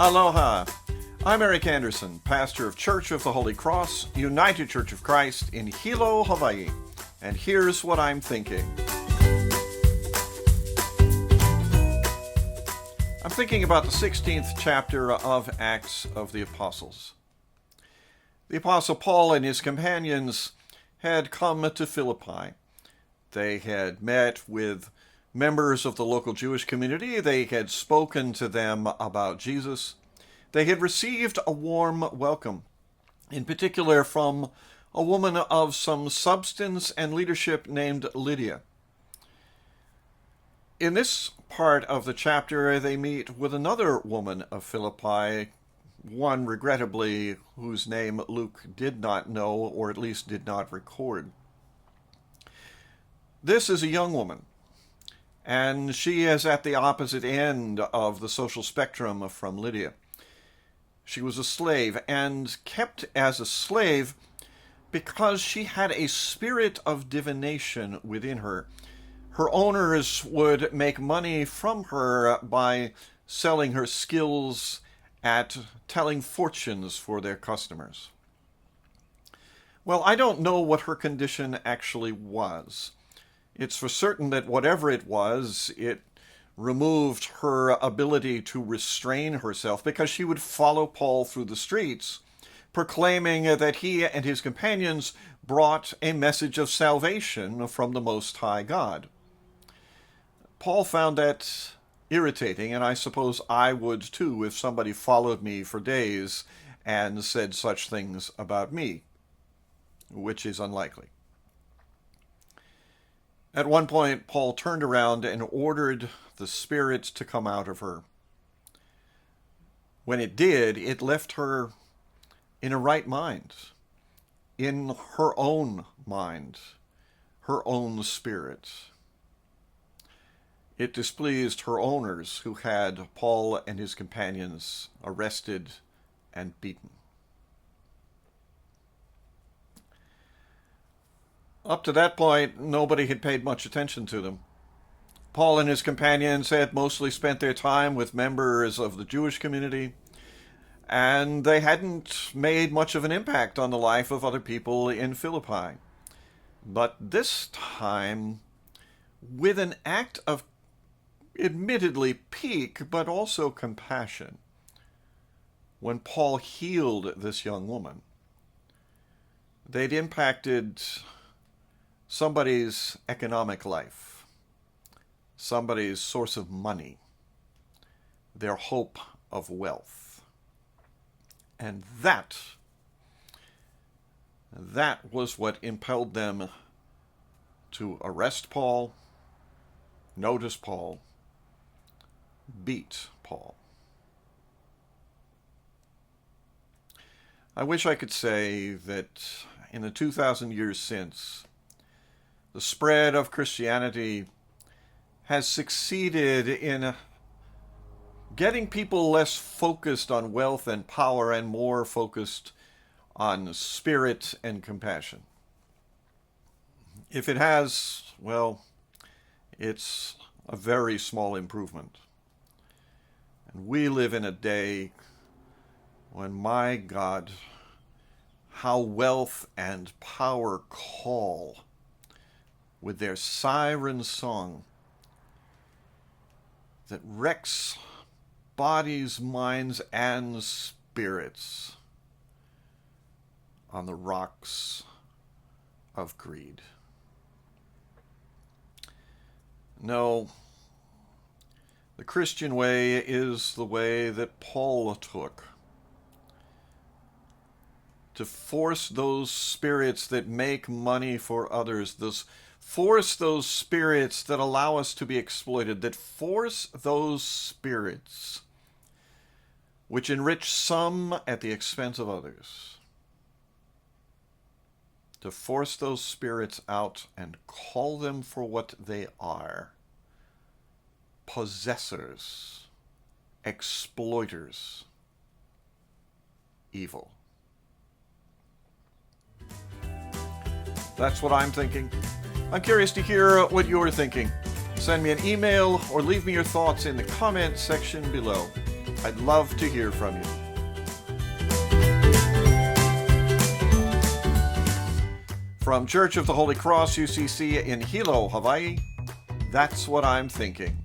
Aloha! I'm Eric Anderson, pastor of Church of the Holy Cross, United Church of Christ in Hilo, Hawaii. And here's what I'm thinking. I'm thinking about the 16th chapter of Acts of the Apostles. The Apostle Paul and his companions had come to Philippi. They had met with members of the local Jewish community. They had spoken to them about Jesus. They had received a warm welcome, in particular from a woman of some substance and leadership named Lydia. In this part of the chapter, they meet with another woman of Philippi, one, regrettably, whose name Luke did not know, or at least did not record. This is a young woman, and she is at the opposite end of the social spectrum from Lydia. She was a slave, and kept as a slave because she had a spirit of divination within her. Her owners would make money from her by selling her skills at telling fortunes for their customers. Well, I don't know what her condition actually was. It's for certain that whatever it was, it removed her ability to restrain herself, because she would follow Paul through the streets, proclaiming that he and his companions brought a message of salvation from the Most High God. Paul found that irritating, and I suppose I would too if somebody followed me for days and said such things about me, which is unlikely. At one point, Paul turned around and ordered the spirit to come out of her. When it did, it left her in a right mind, in her own mind, her own spirit. It displeased her owners, who had Paul and his companions arrested and beaten. Up to that point, nobody had paid much attention to them. Paul and his companions had mostly spent their time with members of the Jewish community, and they hadn't made much of an impact on the life of other people in Philippi. But this time, with an act of admittedly pique, but also compassion, when Paul healed this young woman, they'd impacted somebody's economic life, somebody's source of money, their hope of wealth. And that was what impelled them to arrest Paul, notice Paul, beat Paul. I wish I could say that in the 2,000 years since, the spread of Christianity has succeeded in getting people less focused on wealth and power and more focused on spirit and compassion. If it has, well, it's a very small improvement. And we live in a day when, my God, how wealth and power call with their siren song that wrecks bodies, minds, and spirits on the rocks of greed. No, the Christian way is the way that Paul took, to force those spirits that make money for others, force those spirits that allow us to be exploited, that force those spirits which enrich some at the expense of others, to force those spirits out and call them for what they are: possessors, exploiters, evil. That's what I'm thinking. I'm curious to hear what you're thinking. Send me an email or leave me your thoughts in the comments section below. I'd love to hear from you. From Church of the Holy Cross, UCC in Hilo, Hawaii, that's what I'm thinking.